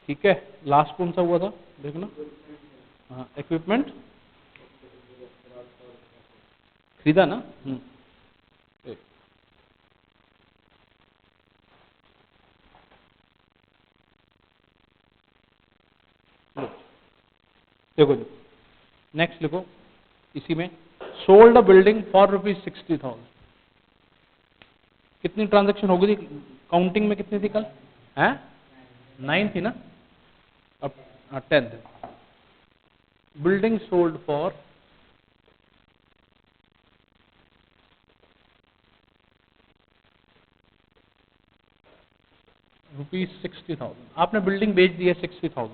ठीक है, लास्ट कौन सा हुआ था देखना। हाँ, इक्विपमेंट खरीदा ना। एक, लो, देखो जी, नेक्स्ट लिखो इसी में, सोल्ड अ बिल्डिंग फॉर ₹60,000। कितनी ट्रांजैक्शन हो गई थी काउंटिंग में, कितनी थी कल? हैं, 9 थी ना, अब 10 है। Building sold for ₹60,000। आपने बिल्डिंग बेच दी है 60,000।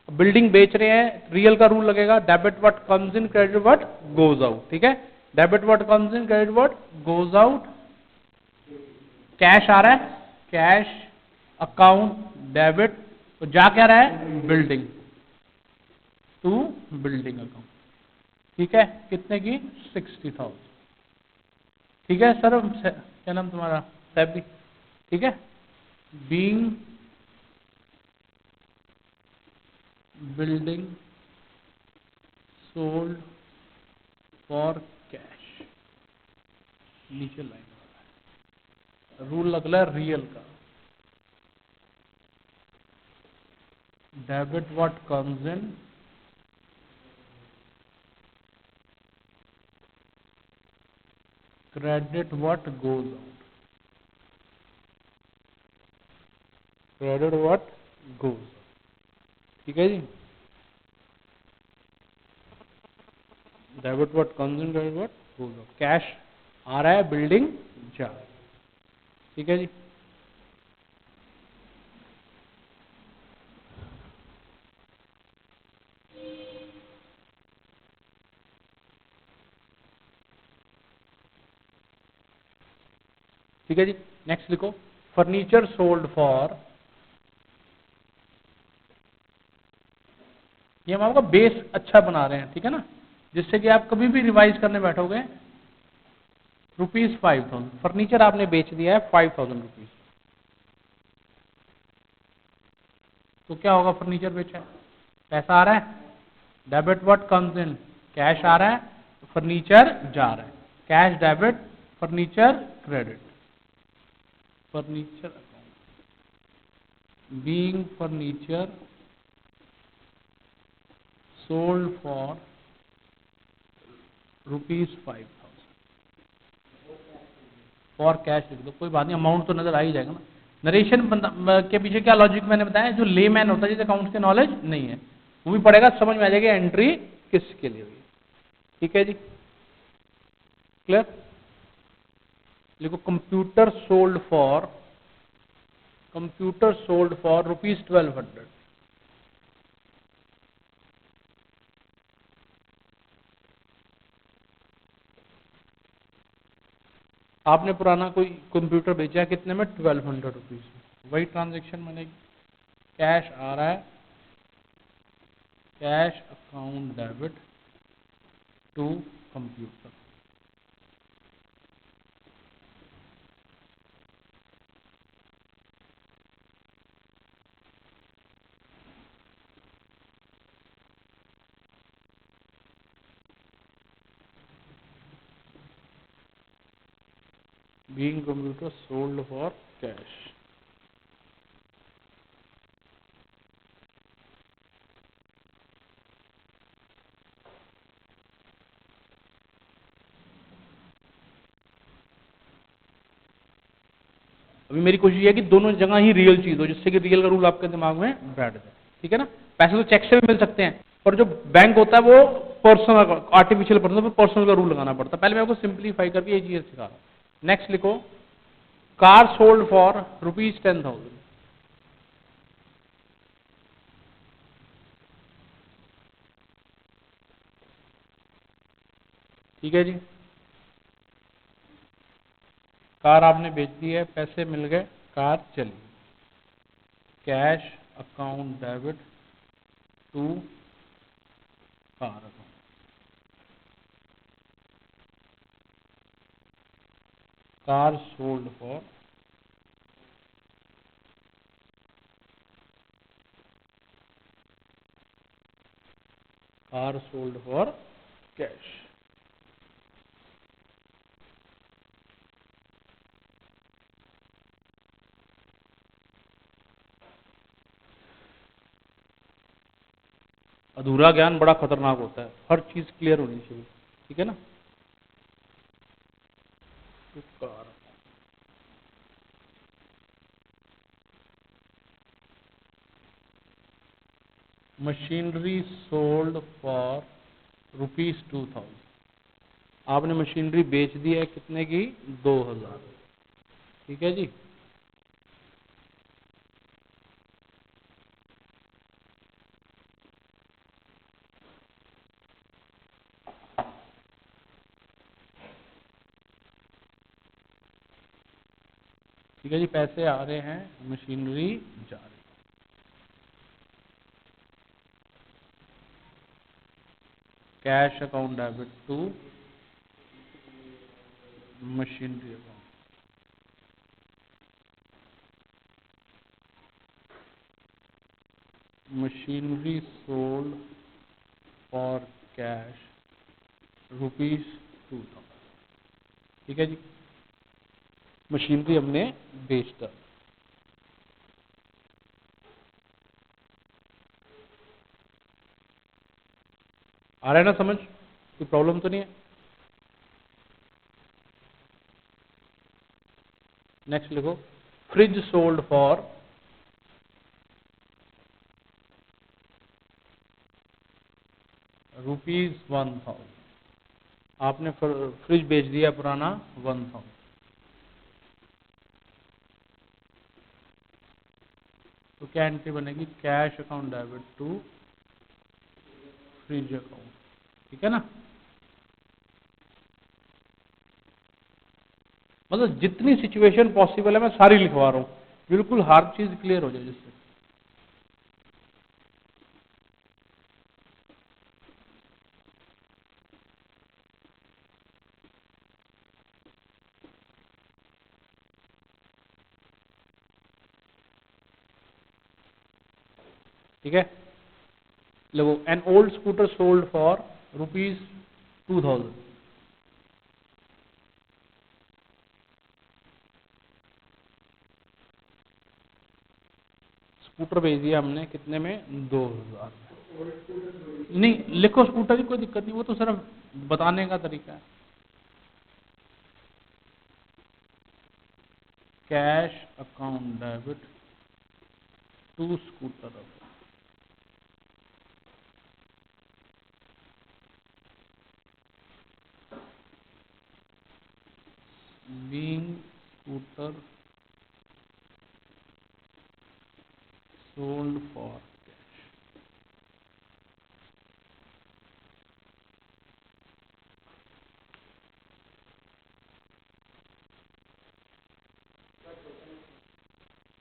बिल्डिंग बेच रहे हैं, रियल का रूल लगेगा, debit what comes in, credit what goes out. ठीक है, debit what comes in, credit what goes out. Cash आ रहा है, कैश अकाउंट डेबिट, तो जा क्या रहा है, बिल्डिंग टू बिल्डिंग अकाउंट। ठीक है, कितने की, 60,000। ठीक है सर, क्या नाम तुम्हारा, सैबी। ठीक है, being building sold for cash, नीचे लाइन रूल लगला है रियल का, debit what comes in, credit what goes out, credit what goes. ठीक है जी, debit what comes in, credit what goes out. Cash आ रहा है, बिल्डिंग जा रहा है। ठीक है जी, ठीक है जी, नेक्स्ट लिखो, फर्नीचर सोल्ड फॉर, ये हम आपका बेस अच्छा बना रहे हैं, ठीक है ना, जिससे कि आप कभी भी रिवाइज करने बैठोगे। ₹5,000 फर्नीचर आपने बेच दिया है ₹5,000। तो क्या होगा, फर्नीचर बेचा है, पैसा आ रहा है, debit what comes in, cash आ रहा है, फर्नीचर जा रहा है, cash debit, furniture credit, furniture account, being furniture sold for ₹5,000 for cash लिख दो, कोई बात नहीं, अमाउंट तो नजर आ ही जाएगा ना। नरेशन के पीछे क्या लॉजिक मैंने बताया, जो लेमैन होता है जिसे अकाउंट्स के नॉलेज नहीं है, वो भी पढ़ेगा, समझ में आ जाएगी एंट्री किसके लिए हुई है। ठीक है जी, क्लियर। लिखो, कंप्यूटर सोल्ड फॉर ₹1,200। आपने पुराना कोई कंप्यूटर बेचा है, कितने में, ₹1,200। वही ट्रांजेक्शन मैंने, कैश आ रहा है, cash account debit to computer, being computer sold for cash. अभी मेरी कोशिश है कि दोनों जगह ही रियल चीज हो, जिससे कि रियल का रूल आपके दिमाग में बैठ जाए। ठीक है ना, पैसे तो चेक से भी मिल सकते हैं, पर जो बैंक होता है वो पर्सनल, आर्टिफिशियल पर्सन, पर्सनल का रूल लगाना पड़ता है। पहले मैं आपको सिंप्लीफाई करके ये चीज सिखा रहा हूं। नेक्स्ट लिखो, कार सोल्ड फॉर ₹10,000। ठीक है जी, कार आपने बेच दी है, पैसे मिल गए, कार चली, cash account debit to car account, car sold for or sold for cash. अधूरा ज्ञान बड़ा खतरनाक होता है, हर चीज क्लियर होनी चाहिए, ठीक है ना। Machinery sold for ₹2000। आपने मशीनरी बेच दी है कितने की? 2000। ठीक है जी। ठीक है जी, पैसे आ रहे हैं, मशीनरी जा रही है। Cash account debit to machinery account. Machinery sold for cash ₹2000। ठीक है जी, मशीनरी हमने बेच दी। आ रहा है ना समझ? कोई प्रॉब्लम तो नहीं है? नेक्स्ट लिखो, फ्रिज सोल्ड फॉर ₹1000। आपने फ्रिज बेच दिया पुराना 1000। तो क्या एंट्री बनेगी? Cash account debit to fridge account. ठीक है ना। मतलब जितनी सिचुएशन पॉसिबल है मैं सारी लिखवा रहा हूँ, बिल्कुल हर चीज क्लियर हो जाए जिससे। ठीक है, देखो, an old scooter sold for ₹2000। Scooter भेज दिया हमने कितने में? 2000 में। नहीं लिखो स्कूटर की कोई दिक्कत नहीं, वो तो सिर्फ बताने का तरीका है। Cash account debit to scooter. Being scooter sold for cash.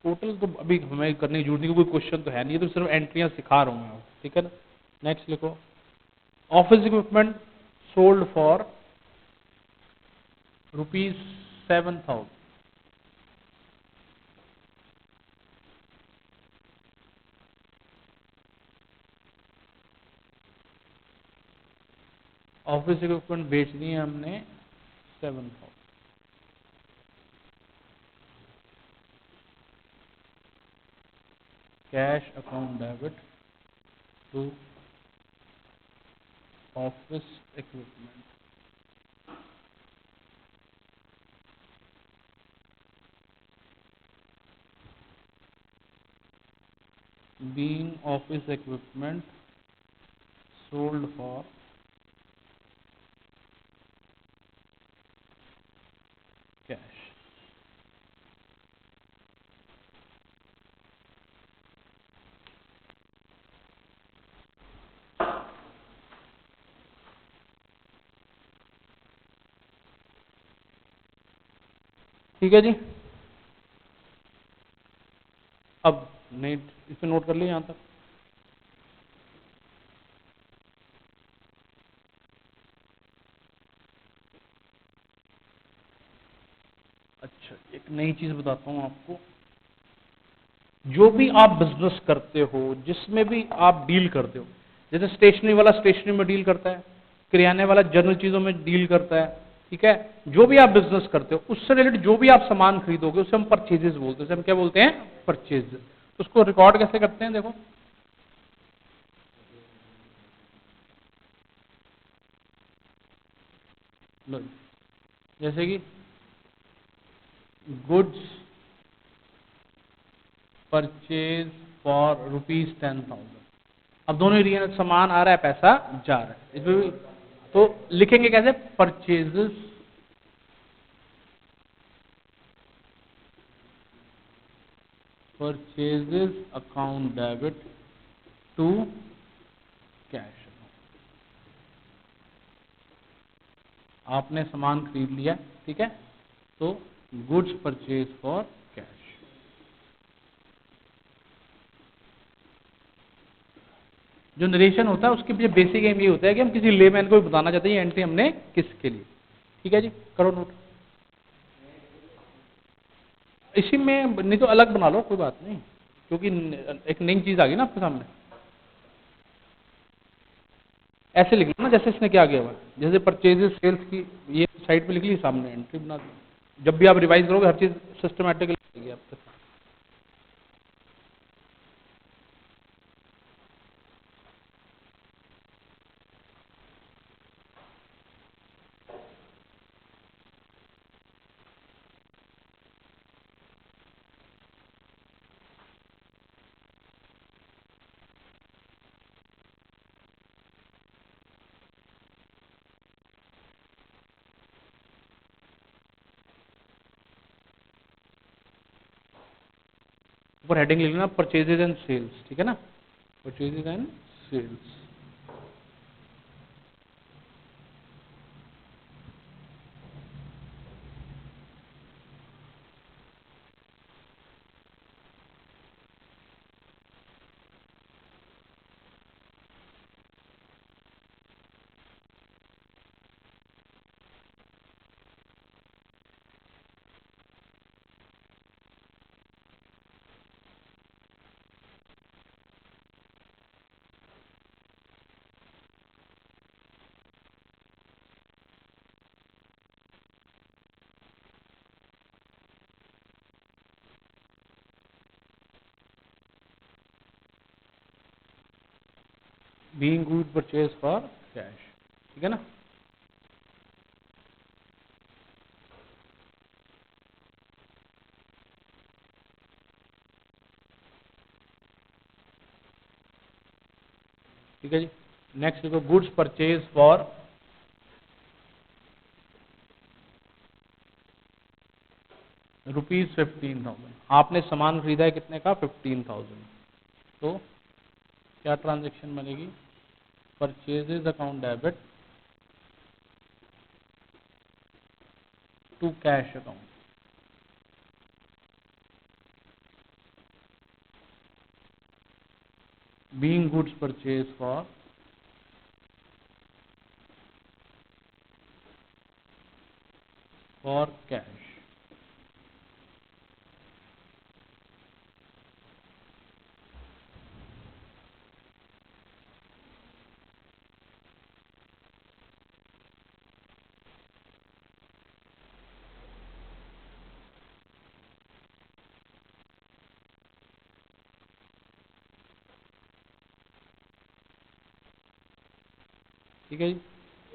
Total तो अभी हमें करने की जरूरत नहीं, कोई क्वेश्चन तो है नहीं, तो सिर्फ एंट्रियां सिखा रहा हूं मैं। ठीक है ना। नेक्स्ट लिखो, office equipment sold for ₹7000। Office equipment बेच दिए हमने 7000। Cash account debit to office equipment. Being office equipment sold for cash. ठीक है जी, अब नहीं इसे नोट कर लिया यहां तक। अच्छा, एक नई चीज बताता हूं आपको। जो भी आप बिजनेस करते हो, जिसमें भी आप डील करते हो, जैसे स्टेशनरी वाला स्टेशनरी में डील करता है, किराने वाला जनरल चीजों में डील करता है, ठीक है। जो भी आप बिजनेस करते हो उससे रिलेटेड जो भी आप सामान खरीदोगे उसे हम परचेजेस बोलते हैं, उसे हम क्या बोलते हैं, परचेज। तो उसको रिकॉर्ड कैसे करते हैं, देखो लो, जैसे कि गुड्स परचेज फॉर ₹10,000। अब दोनों एरिया में सामान आ रहा है, पैसा जा रहा है, इसमें भी तो लिखेंगे कैसे, purchases purchases account debit to cash. आपने सामान खरीद लिया, ठीक है, तो गुड्स परचेज फॉर कैश। जो नरेशन होता है उसके पीछे बेसिक एम ये होता है कि हम किसी लेमैन को भी बताना चाहते हैं ये एंट्री हमने किसके लिए, ठीक है जी, करो नोट। इसी में नहीं तो अलग बना लो, कोई बात नहीं, क्योंकि एक नई चीज आ गई ना आपके सामने। ऐसे लिख लो ना जैसे इसने क्या किया हुआ, जैसे परचेजेस सेल्स की ये साइड पे लिख ली, सामने एंट्री बना दी। जब भी आप रिवाइज करोगे हर चीज सिस्टमैटिकली लिखेगी आपके साथ। ऊपर हेडिंग लिख लेना परचेजेज एंड सेल्स, ठीक है ना, purchases and sales. Being good purchase for cash, ठीक है ना। ठीक है जी, नेक्स्ट देखो गुड्स परचेज फॉर ₹15,000। आपने सामान खरीदा है कितने का, 15,000। तो क्या ट्रांजेक्शन बनेगी, purchases account debit to cash account. Being goods purchase for cash. ठीक है जी,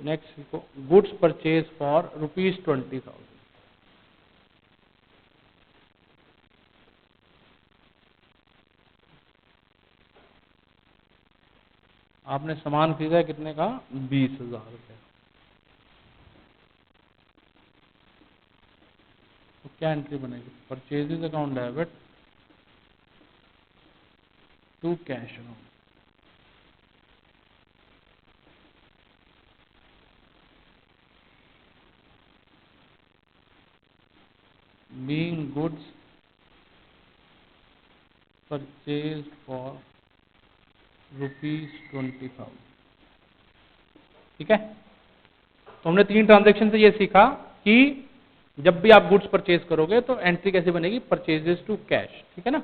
नेक्स्ट देखो गुड्स परचेज फॉर ₹20,000। आपने सामान खरीदा है कितने का, 20,000 रुपये। तो क्या एंट्री बनेगी, purchases account debit to cash account. Being goods purchase for ₹20,000, ठीक है। तो हमने 3 ट्रांजेक्शन से ये सीखा कि जब भी आप गुड्स परचेज करोगे तो एंट्री कैसे बनेगी, परचेजेस टू कैश, ठीक है ना।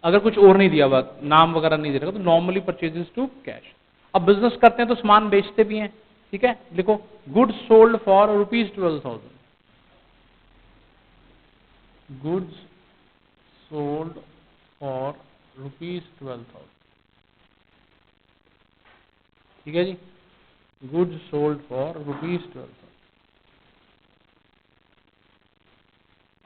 अगर कुछ और नहीं दिया हुआ, नाम वगैरह नहीं दे रखा, तो नॉर्मली परचेजेस टू कैश। अब बिजनेस करते हैं तो सामान बेचते भी हैं, ठीक है, लिखो goods sold for ₹12,000, goods sold for ₹12,000, ठीक है जी, गुड्स सोल्ड फॉर ₹12,000।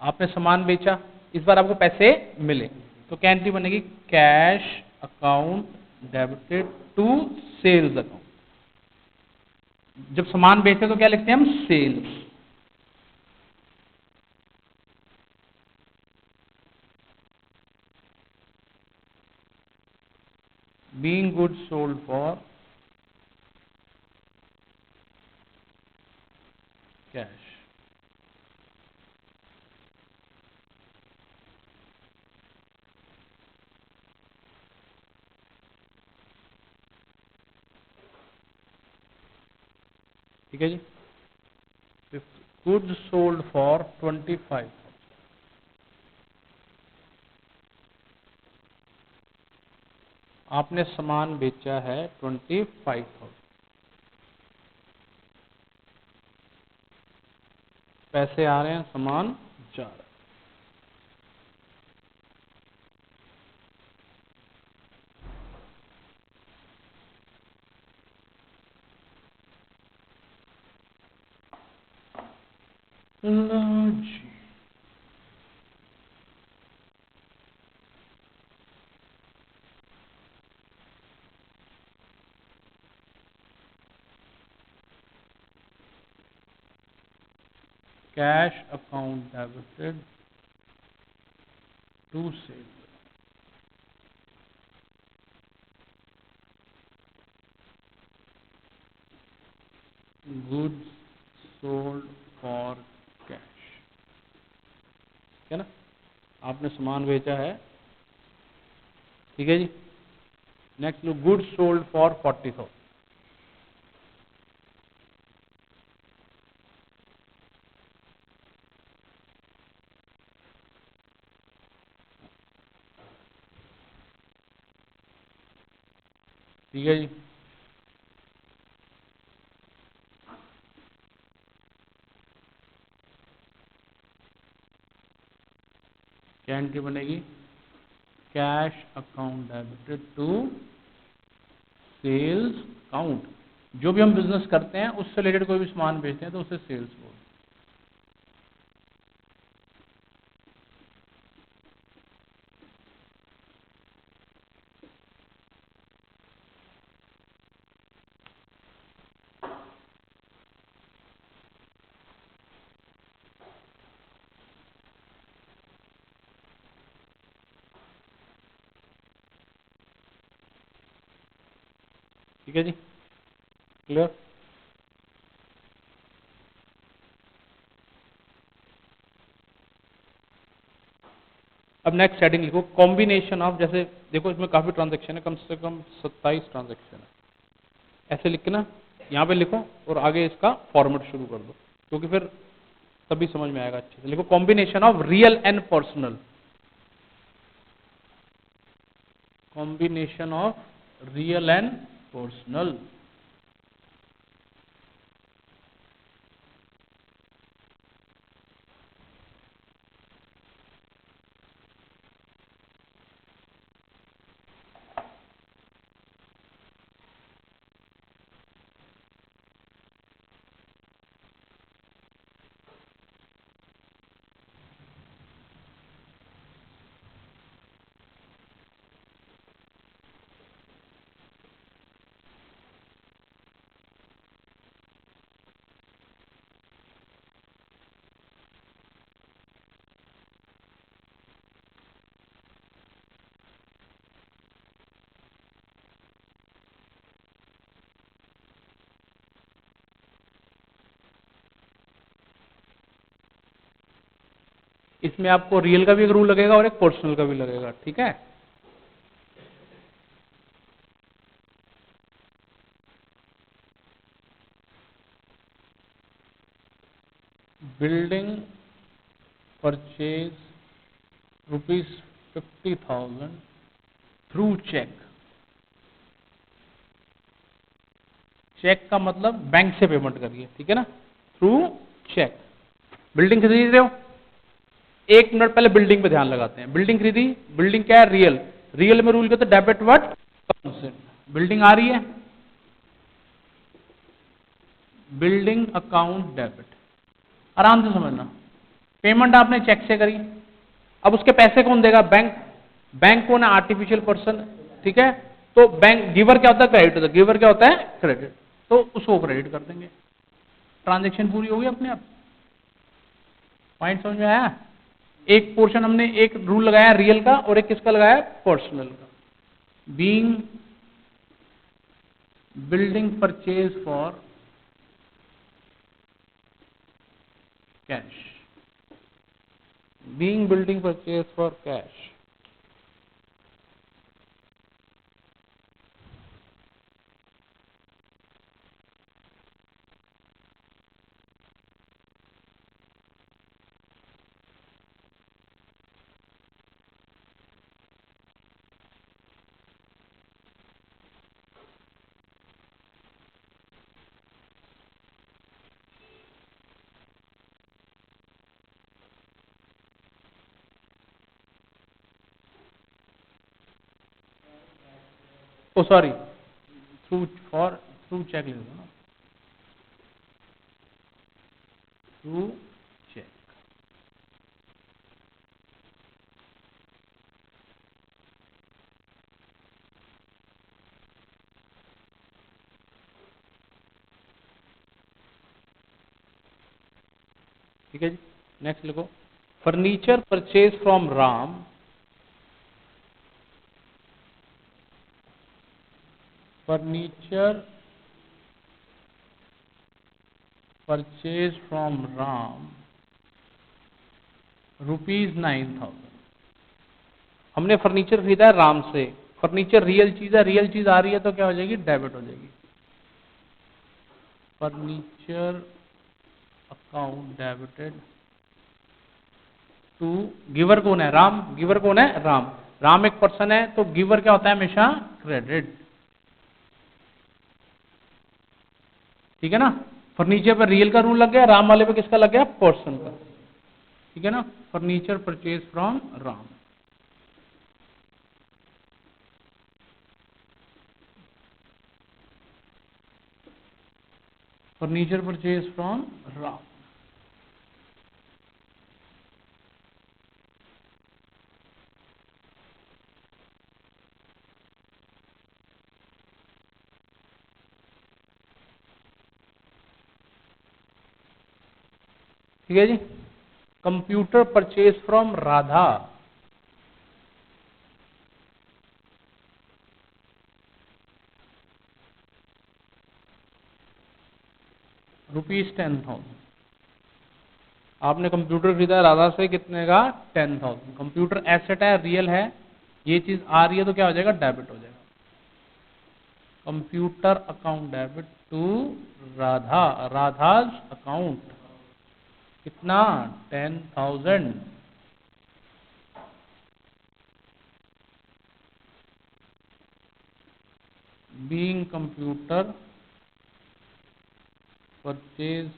आपने सामान बेचा, इस बार आपको पैसे मिले, तो क्या एंट्री बनेगी, cash account debited to sales account. जब सामान बेचते तो क्या लिखते हैं हम, sales. Being goods sold for cash. ठीक है जी, गुड्स सोल्ड फॉर 25, आपने सामान बेचा है 25,000, पैसे आ रहे हैं, सामान जा रहा है। लो जी, cash account debited to sales, goods sold for cash, है ना, आपने सामान बेचा है, ठीक है जी। नेक्स्ट लो, गुड्स सोल्ड फॉर 40,000, ठीक है जी। क्या एंट्री बनेगी, cash account debited to sales account. जो भी हम बिजनेस करते हैं उससे रिलेटेड कोई भी सामान बेचते हैं तो उसे सेल्स बोलते हैं। ठीक है जी, क्लियर। अब नेक्स्ट हेडिंग लिखो, कॉम्बिनेशन ऑफ, जैसे देखो इसमें काफी ट्रांजेक्शन है, कम से कम 27 ट्रांजेक्शन है, ऐसे लिख के ना यहाँ पे लिखो और आगे इसका फॉर्मेट शुरू कर दो, क्योंकि फिर तभी समझ में आएगा अच्छे से। लिखो combination of real and personal, combination of real and personal. इसमें आपको रियल का भी एक रूल लगेगा और एक पर्सनल का भी लगेगा, ठीक है। Building purchase ₹50,000 through cheque. Cheque का मतलब बैंक से पेमेंट करिए, ठीक है ना, थ्रू चेक। बिल्डिंग खरीद रहे हो, एक मिनट पहले बिल्डिंग पे ध्यान लगाते हैं। बिल्डिंग खरीदी, बिल्डिंग क्या है, रियल। रियल में रूल कहते हैं debit what comes in. Building आ रही है, बिल्डिंग अकाउंट डेबिट। आराम से समझना, पेमेंट आपने चेक से करी, अब उसके पैसे कौन देगा, बैंक। बैंक कौन है, आर्टिफिशियल पर्सन, ठीक है। तो बैंक गिवर क्या होता है, क्रेडिट होता है। गिवर क्या होता है, क्रेडिट, तो उसको क्रेडिट कर देंगे। ट्रांजेक्शन पूरी होगी अपने आप। पॉइंट समझ में आया। एक पोर्शन हमने एक रूल लगाया रियल का और एक किसका लगाया, पर्सनल का। Being building purchase for cash, being building purchase for cash. Oh sorry, through for, through cheque लिख दो ना, थ्रू चेक। ठीक है जी, नेक्स्ट लिखो, furniture purchase from Ram, furniture purchase from Ram ₹9,000। हमने फर्नीचर खरीदा है राम से, फर्नीचर रियल चीज है, रियल चीज आ रही है तो क्या हो जाएगी, डेबिट हो जाएगी। Furniture account debited to, giver कौन है, राम। गिवर कौन है, राम। राम एक पर्सन है तो गिवर क्या होता है, हमेशा क्रेडिट, ठीक है ना। फर्नीचर पर रियल का रूल लग गया, राम वाले पे किसका लग गया, पर्सन का, ठीक है ना। Furniture purchase from Ram, furniture purchase from Ram. ठीक है जी। Computer purchase from Radha, ₹10,000। आपने कंप्यूटर खरीदा राधा से, कितने का, 10,000। कंप्यूटर एसेट है, रियल है, ये चीज आ रही है तो क्या हो जाएगा, डेबिट हो जाएगा। Computer account debit to Radha, Radha's account, कितना, 10,000। Being computer purchase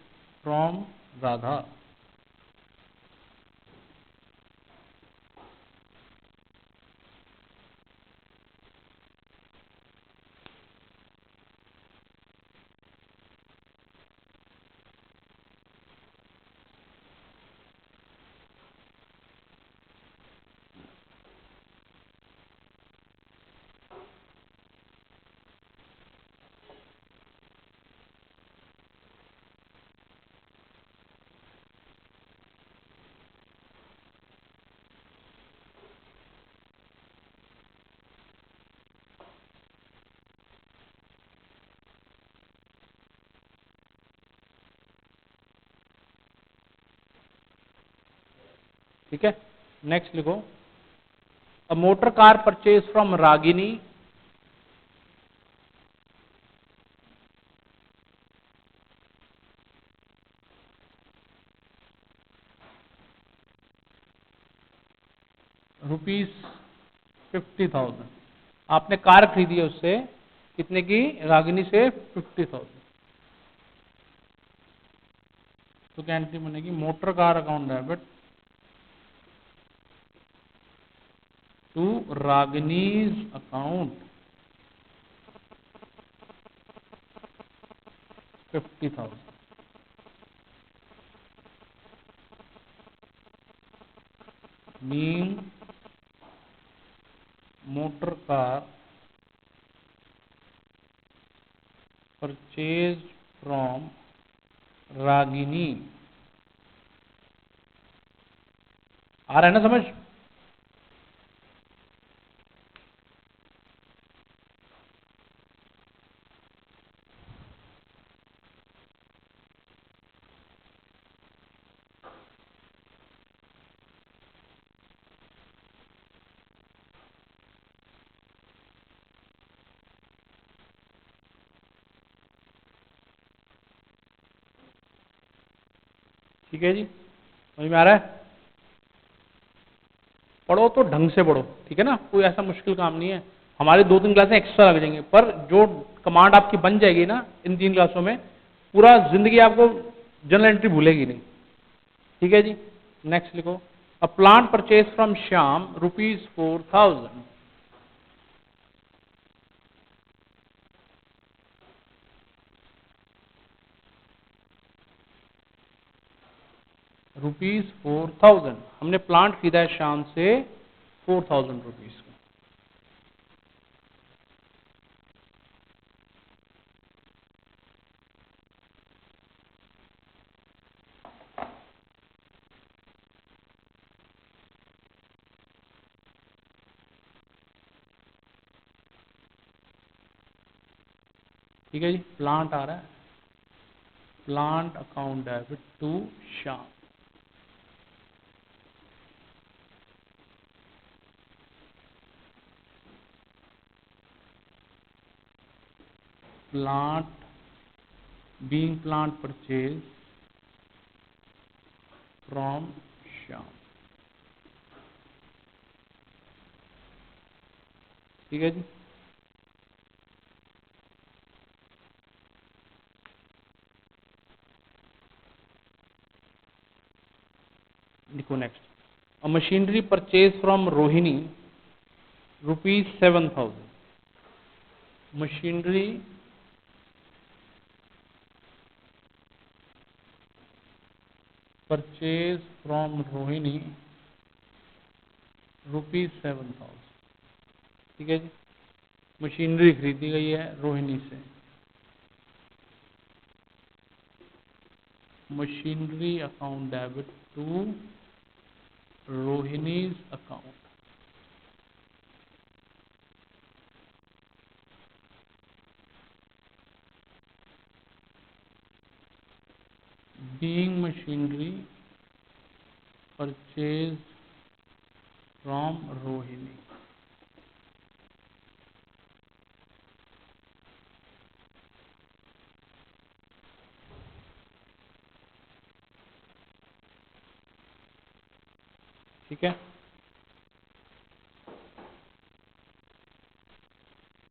from Radha. ठीक है, नेक्स्ट लिखो, a motor car purchase from Ragini, ₹50,000। आपने कार खरीदी है उससे, कितने की? रागिनी से 50,000। तो क्या एंट्री बनेगी? Motor car account debit to Ragini's account 50,000। Mean motor car purchase from Ragini. आ रहा है ना समझ? ठीक है जी, समझ में आ रहा है? पढ़ो तो ढंग से पढ़ो, ठीक है ना, कोई ऐसा मुश्किल काम नहीं है। हमारे 2-3 क्लासें एक्स्ट्रा लग जाएंगे, पर जो कमांड आपकी बन जाएगी ना इन 3 क्लासों में, पूरा जिंदगी आपको जनरल एंट्री भूलेगी नहीं। ठीक है जी, नेक्स्ट लिखो। A plant purchase from Shyam ₹4,000। ₹4,000 हमने प्लांट खरीदा है श्याम से 4,000 रुपीज का। ठीक है जी, प्लांट आ रहा है, plant account debit to Shyam. Plant being plant purchase from Shyam. ठीक है जी, लिखो next. A machinery purchase from Rohini ₹7,000। Machinery purchase from Rohini ₹7,000। ठीक है जी, मशीनरी खरीदी गई है रोहिणी से। Machinery account debit to Rohini's account. Being machinery purchase from Rohini. ठीक है,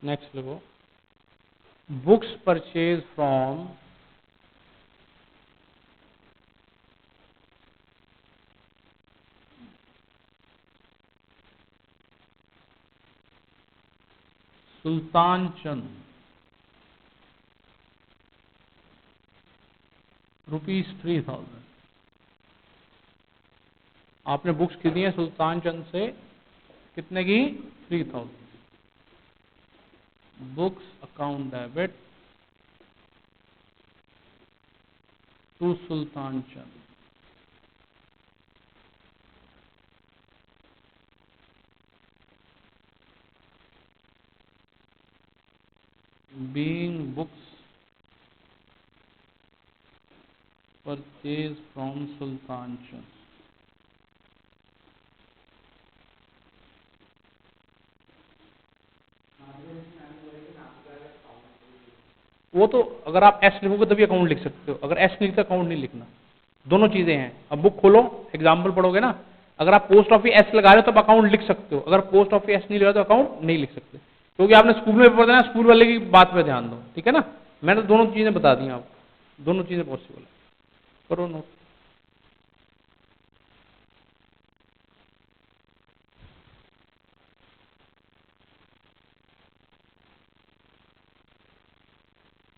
नेक्स्ट लिखो। Books purchase from Sultan Chand ₹3,000। आपने बुक्स खरीदी है सुल्तान चंद से, कितने की? 3,000। Books account debit to Sultan Chand. Being books purchase from Sultan Chand. वो तो अगर आप एस लिखोगे तभी अकाउंट लिख सकते हो, अगर एस नहीं लिखते अकाउंट नहीं लिखना। दोनों चीजें हैं। अब बुक खोलो, एग्जाम्पल पढ़ोगे ना, अगर आप पोस्ट ऑफिस एस लगा रहे हो तो अकाउंट लिख सकते हो, अगर पोस्ट ऑफिस एस नहीं लगा तो अकाउंट नहीं लिख सकते। क्योंकि आपने स्कूल में पेपर देना, स्कूल वाले की बात पे ध्यान दो, ठीक है ना। मैंने दोनों चीजें बता दी आपको, दोनों चीजें पॉसिबल है। करो नोट।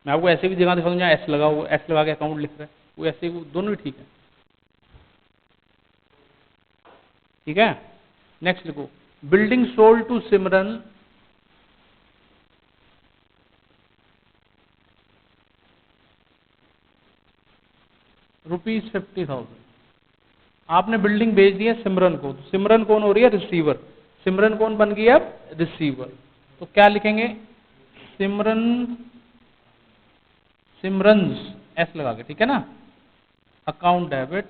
मैं आपको ऐसे भी जगह दिखा दूं जहाँ एस लगा हुआ, एस लगा के अकाउंट लिख रहे हैं, वो ऐसे दोनों भी ठीक है। ठीक है, नेक्स्ट लिखो, बिल्डिंग सोल्ड टू सिमरन ₹50,000। आपने बिल्डिंग भेज दी है सिमरन को, तो सिमरन कौन हो रही है? रिसीवर। सिमरन कौन बन गई अब? रिसीवर। तो क्या लिखेंगे? सिमरन, सिमरन्स, एस लगा के, ठीक है ना, account debit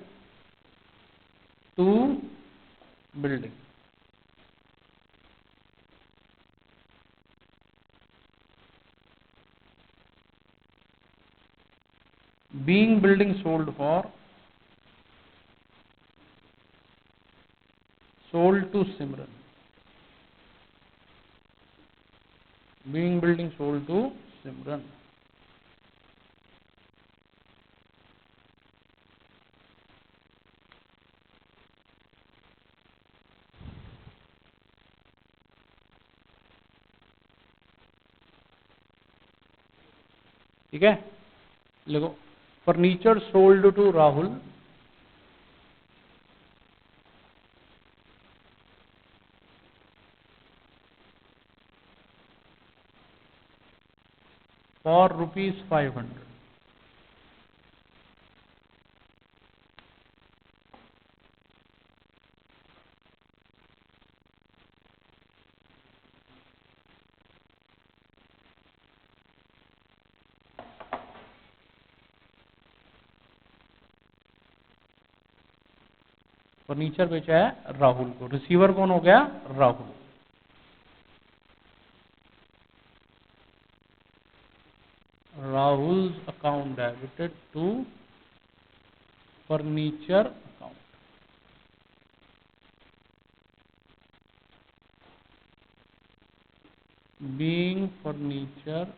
to building. Being building sold for, sold to Simran, being building sold to Simran. ठीक है, लिखो, furniture sold to Rahul for ₹500। Furniture बेचा है राहुल को, रिसीवर कौन हो गया? Rahul. Rahul's account debited to furniture account. Being furniture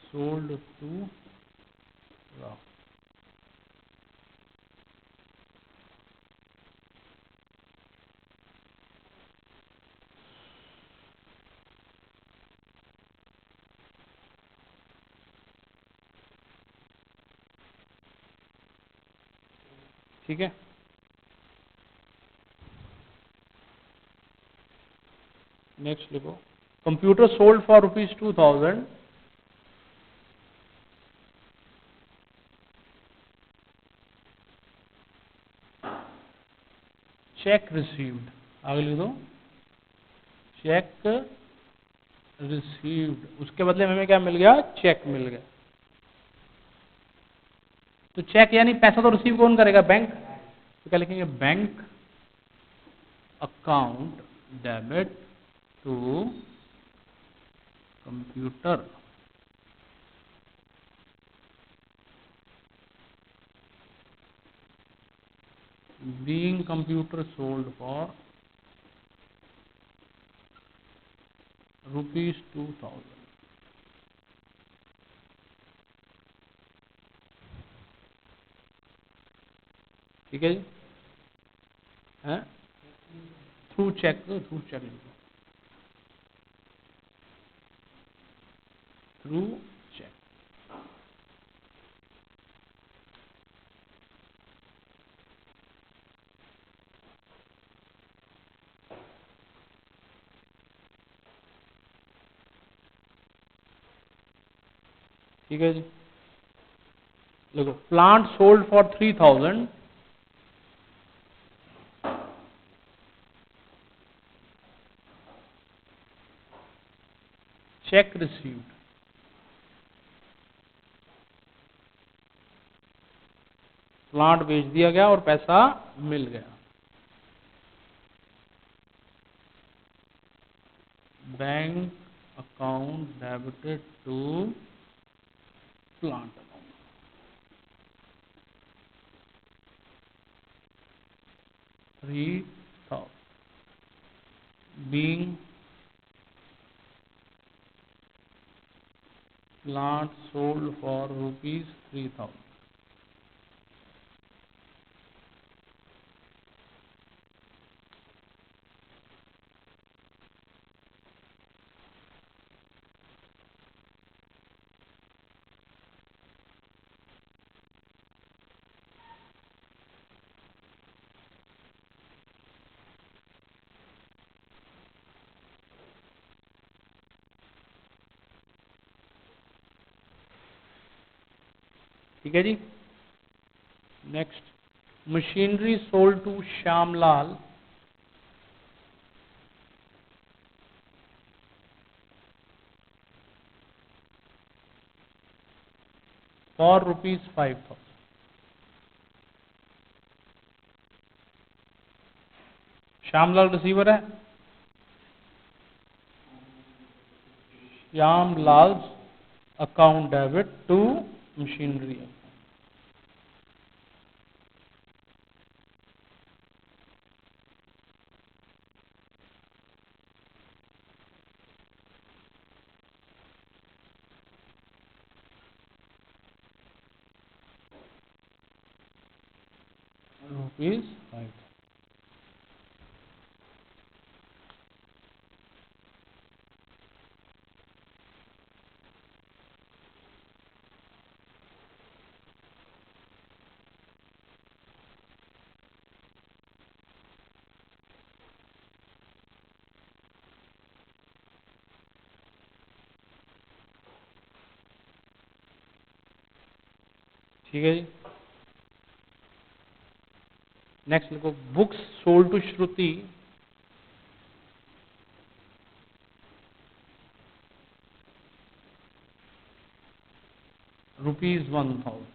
sold to Rahul. ठीक है, नेक्स्ट लिखो, computer sold for ₹2,000, cheque received. आगे लिख दो, चेक रिसीव्ड, उसके बदले में हमें क्या मिल गया? चेक मिल गया। तो चेक यानी पैसा तो रिसीव कौन करेगा? बैंक। तो क्या लिखेंगे? Bank account debit to computer being computer sold for ₹2,000। ठीक है जी, हैं? Through cheque, through cheque, through cheque. ठीक है जी, देखो, plant sold for 3,000, cheque received. Plant बेच दिया गया और पैसा मिल गया। Bank account debited to plant account. ₹3,000। being plant sold for rupees 3000. ठीक है जी। Next, machinery sold to Shyamlal for rupees 5000। Shyamlal receiver है, Shyamlal account debit to machinery rupees 5000। ठीक है जी। नेक्स्ट लिखो, books sold to Shruti rupees 1000।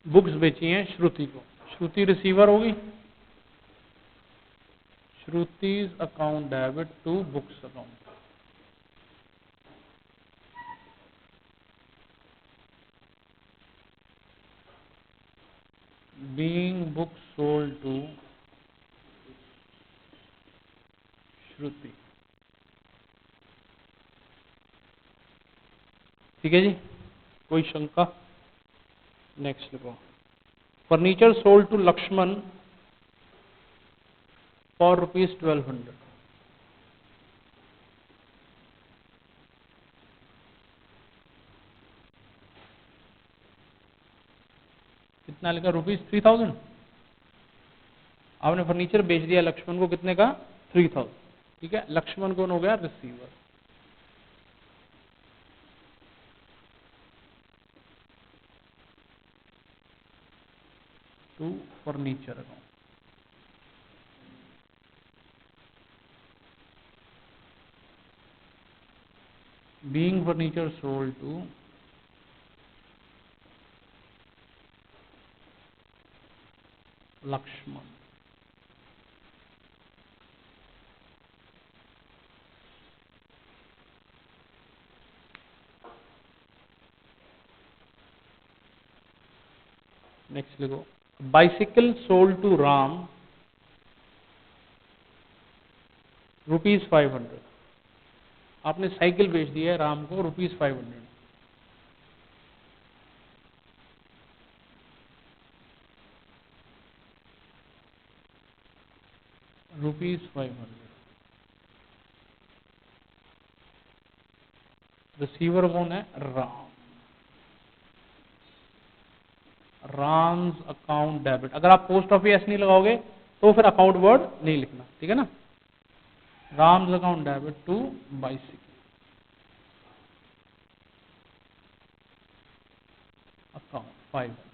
Books बेची हैं श्रुति को, श्रुति रिसीवर होगी, Shruti's account debit to books account. Being books sold to Shruti. ठीक है जी, कोई शंका? नेक्स्ट लिखो, furniture sold to Laxman for rupees 1200। कितना लिखा? रुपीज 3000। आपने फर्नीचर बेच दिया लक्ष्मण को, कितने का? 3000। ठीक है, लक्ष्मण कौन हो गया? Receiver. To furniture account. Being furniture sold to Laxman. Next लिखो, bicycle sold to Ram rupees 500। आपने साइकिल बेच दिया है राम को रुपीज 500। रुपीज 500। रिसीवर कौन है? राम। Ram's account debit. अगर आप पोस्ट ऑफिस एस नहीं लगाओगे तो फिर अकाउंट वर्ड नहीं लिखना, ठीक है ना। Ram's account debit to bicycle account 500।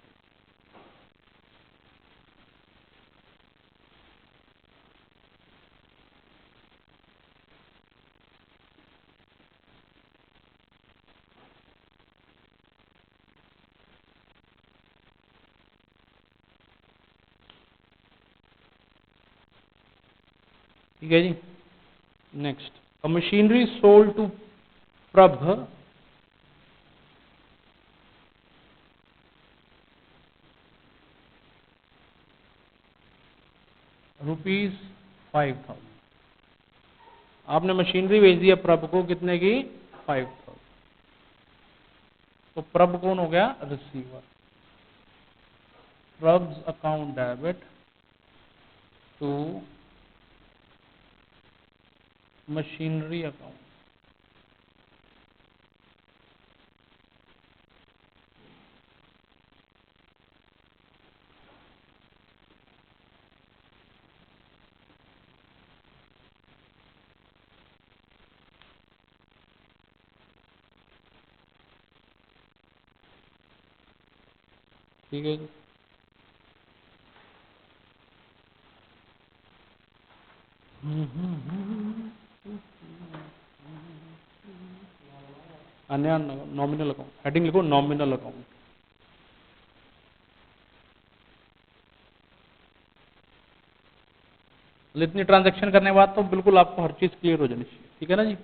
ठीक है जी। Next, a machinery sold to Prabh ₹5,000। आपने मशीनरी भेज दी है प्रभ को, कितने की? 5,000। तो प्रभ कौन हो गया? Receiver. Prabh's account debit to machinery account. ठीक है जी। अन्य नॉमिनल अकाउंट, हेडिंग लिखो नॉमिनल अकाउंट। इतनी ट्रांजैक्शन करने के बाद तो बिल्कुल आपको हर चीज क्लियर हो जानी चाहिए। ठीक है ना जी।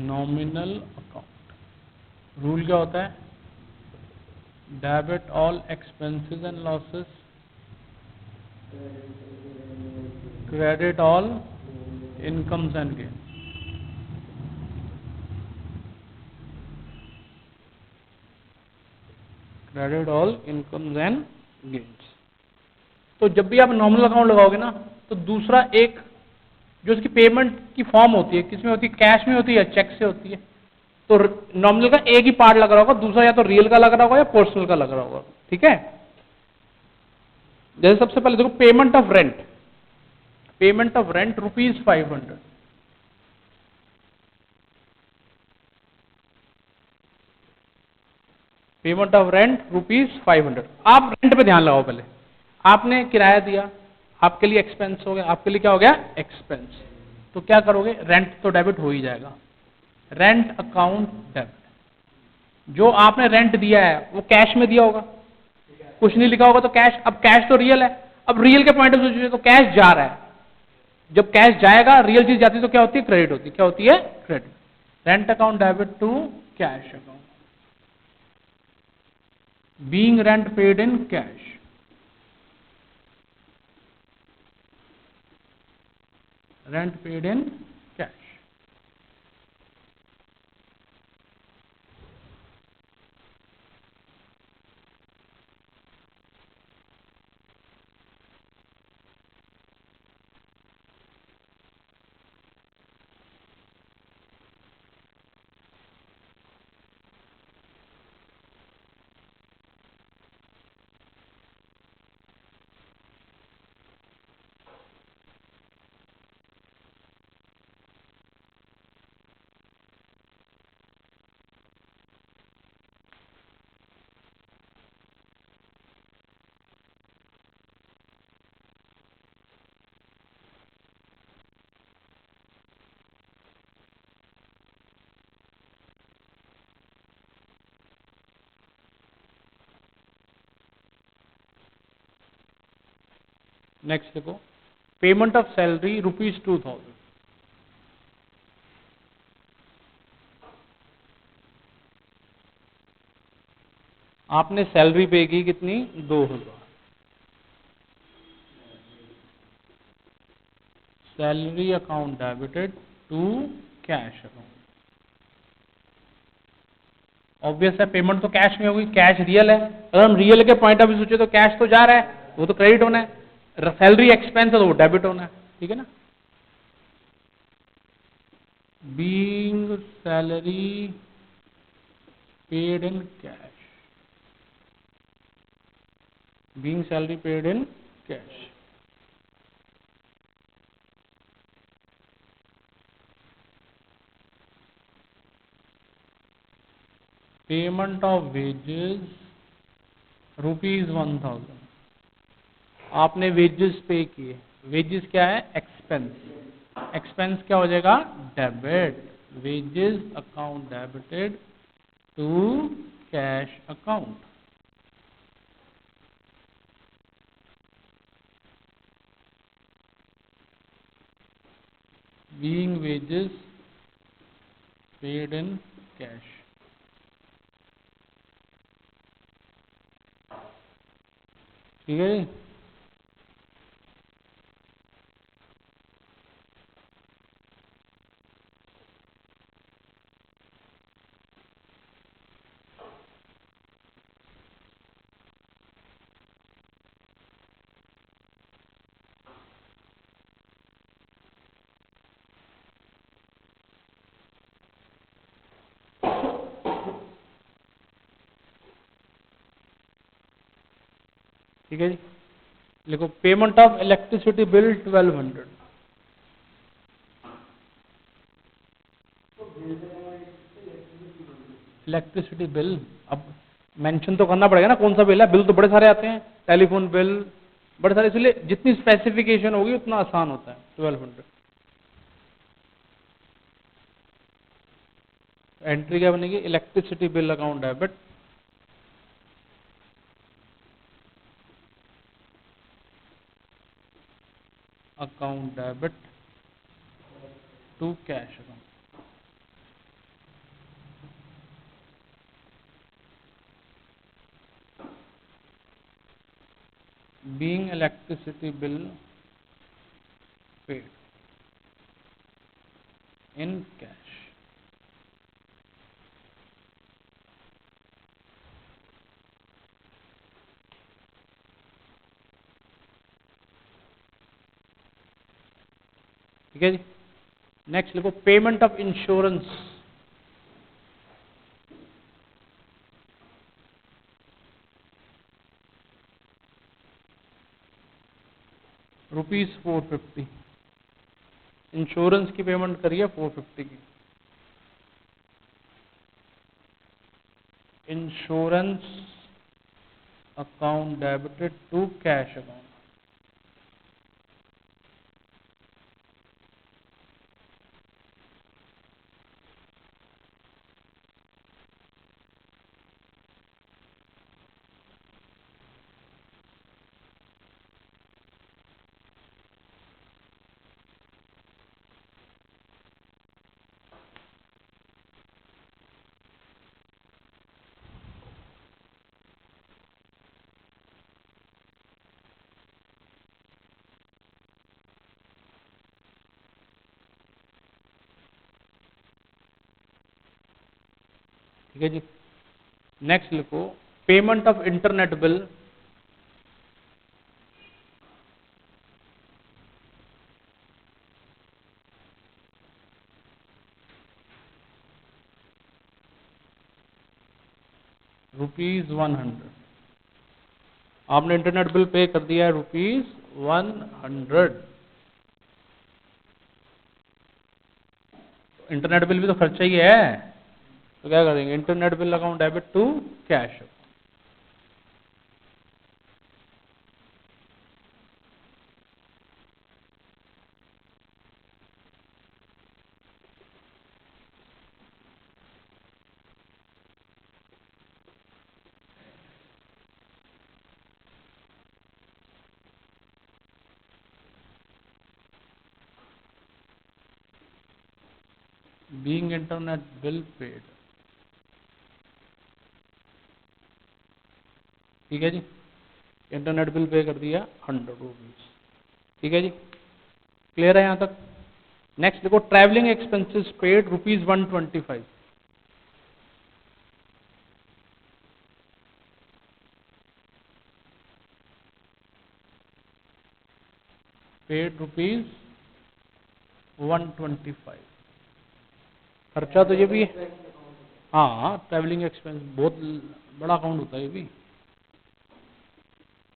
नॉमिनल अकाउंट रूल क्या होता है? Debit all expenses and losses, credit all incomes and gain. Credit all incomes and gains. तो जब भी आप नॉमिनल अकाउंट लगाओगे ना, तो दूसरा एक जो उसकी पेमेंट की फॉर्म होती है, किसमें होती है? कैश में होती है या चेक से होती है? तो नॉमिनल का एक ही पार्ट लग रहा होगा, दूसरा या तो रियल का लग रहा होगा या पर्सनल का लग रहा होगा। ठीक है। जैसे सबसे पहले देखो, payment of rent. Payment of rent ₹500। Payment of rent ₹500। आप रेंट पे ध्यान लगाओ। पहले आपने किराया दिया, आपके लिए एक्सपेंस हो गया। आपके लिए क्या हो गया? एक्सपेंस। तो क्या करोगे? रेंट तो डेबिट हो ही जाएगा। Rent account debit. जो आपने रेंट दिया है वो कैश में दिया होगा, कुछ नहीं लिखा होगा तो कैश। अब कैश तो रियल है। अब रियल के पॉइंट ऑफ व्यू से तो कैश जा रहा है। जब कैश जाएगा, रियल चीज जाती है, तो क्या होती है? क्रेडिट होती है। क्या होती है? Credit. Rent account debit to cash account. Being rent paid in cash. Rent paid in cash. Next देखो, पेमेंट ऑफ सैलरी ₹2,000। आपने सैलरी पे की कितनी? 2,000। Salary account debited to cash account. Obvious है, पेमेंट तो कैश में होगी, cash real है। अगर हम रियल के पॉइंट ऑफ व्यू सोचे तो कैश तो जा रहा है, वो तो क्रेडिट होना है। सैलरी एक्सपेंस है तो वो डेबिट होना है। ठीक है ना। Being salary paid in cash. Being salary paid in cash. Payment of wages ₹1000, आपने वेजेस पे किए। वेजेस क्या है? एक्सपेंस। एक्सपेंस क्या हो जाएगा? Debit. Wages account debited to cash account. Being wages paid in cash. ठीक है जी। ठीक है जी। लिखो payment of electricity bill 1200। Electricity bill अब मेंशन तो करना पड़ेगा ना कौन सा बिल है। बिल तो बड़े सारे आते हैं, टेलीफोन बिल बड़े सारे, इसलिए जितनी स्पेसिफिकेशन होगी उतना आसान होता है। 1200 एंट्री क्या बनेगी? Electricity bill account debit account debit to cash account. Being electricity bill paid in cash. ठीक है जी। नेक्स्ट लिखो पेमेंट ऑफ इंश्योरेंस ₹450। इंश्योरेंस की पेमेंट करिए 450 की। Insurance account debited to cash account. ठीक है जी। नेक्स्ट लिखो पेमेंट ऑफ इंटरनेट बिल ₹100। आपने इंटरनेट बिल पे कर दिया है ₹100। इंटरनेट बिल भी तो खर्चा ही है, तो क्या करेंगे? Internet bill account debit to cash. Being internet bill paid. ठीक है जी। इंटरनेट बिल पे कर दिया ₹100। ठीक है जी। क्लियर है यहां तक? नेक्स्ट देखो ट्रैवलिंग एक्सपेंसेस पेड ₹125। पेड ₹125। खर्चा तो ये भी है। हाँ ट्रैवलिंग एक्सपेंस बहुत बड़ा अकाउंट होता है ये भी।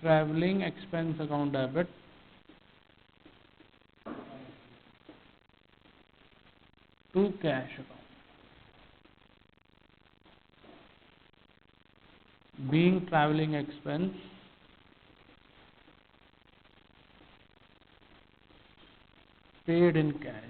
Travelling expense account debit to cash account, being travelling expense paid in cash.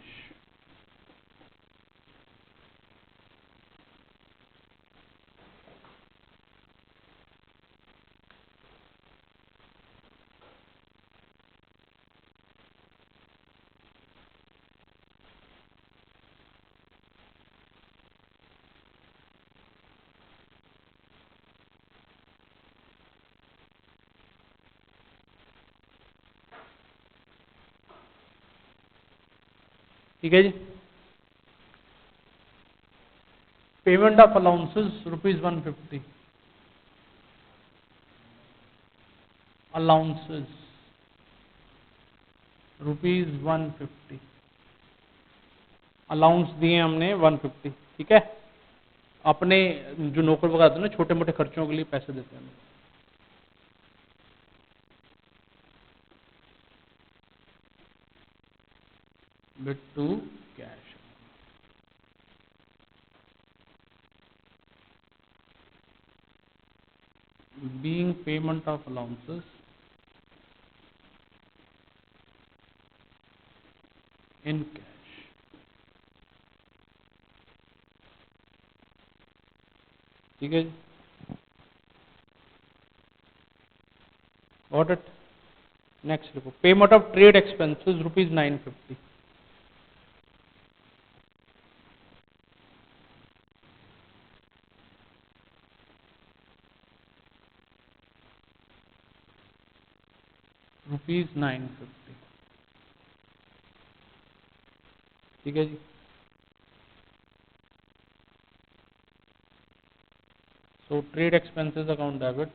ठीक है जी। Payment of allowances ₹150, allowances ₹150, allowance दिए हमने 150। ठीक है, अपने जो नौकर वगैरह होते हैं ना, छोटे मोटे खर्चों के लिए पैसे देते हैं। Bit to cash, being payment of allowances in cash. ठीक है जी, गॉट इट। नेक्स्ट लिखो, पेमेंट ऑफ ट्रेड एक्सपेंसेस ₹950, ₹950। ठीक है जी, so trade expenses account debit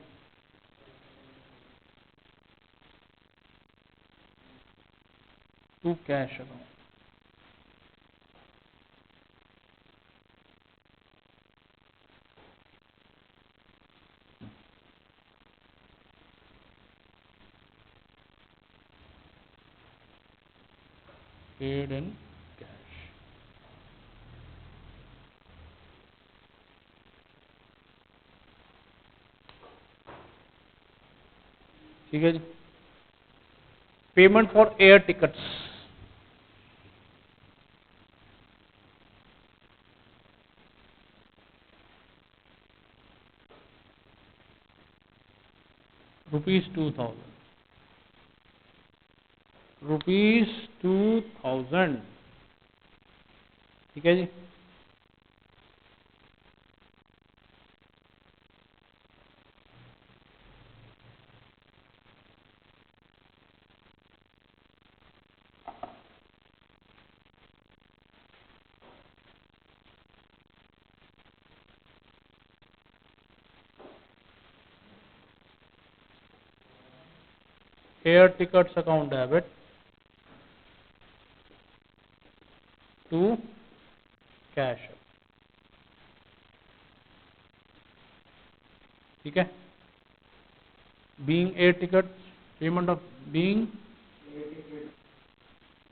to cash account. Paid in cash. ठीक है जी, पेमेंट फॉर एयर टिकट्स ₹2000, ₹2000। ठीक है जी, air tickets account debit to cash. ठीक है, being air ticket, payment of being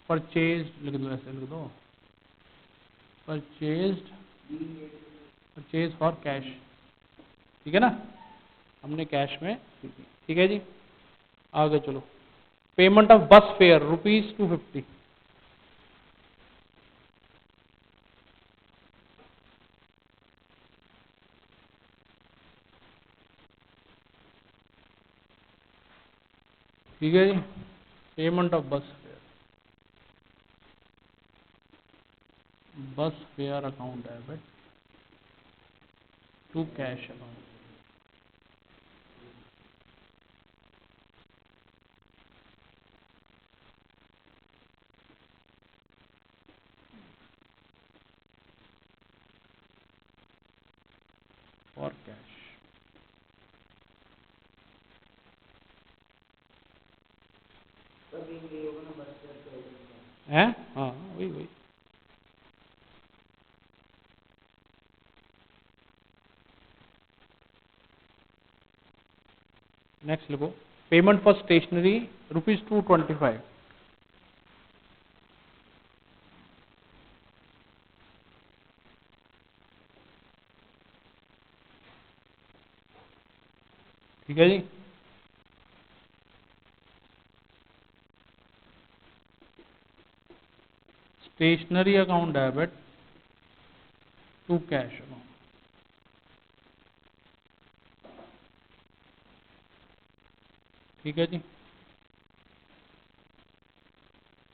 purchase, लिख दो, ऐसे लिख दो, परचेज्ड, परचेज फॉर कैश। ठीक है ना, हमने कैश में। ठीक है जी, आगे चलो, पेमेंट ऑफ बस फेयर ₹250। ठीक है जी, payment of bus fare account debit to cash account, for cash. है, हाँ वही वही। नेक्स्ट लिखो, पेमेंट फॉर स्टेशनरी ₹225। ठीक है जी। Stationery account debit to cash account. ठीक है जी।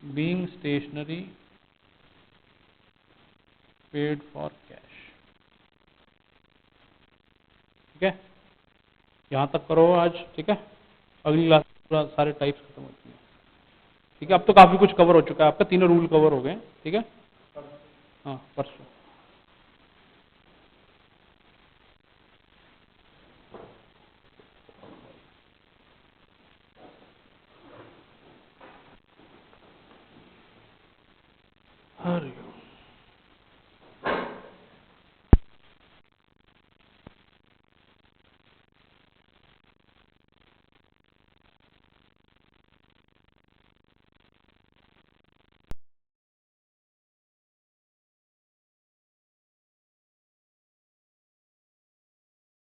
Being stationery paid for cash. ठीक है, यहाँ तक करो आज। ठीक है, अगली क्लास पूरा सारे टाइप्स खत्म होती है। ठीक है, अब तो काफी कुछ कवर हो चुका है आपका, तीनों रूल कवर हो गए। ठीक है, हाँ परसों। हरि ओम।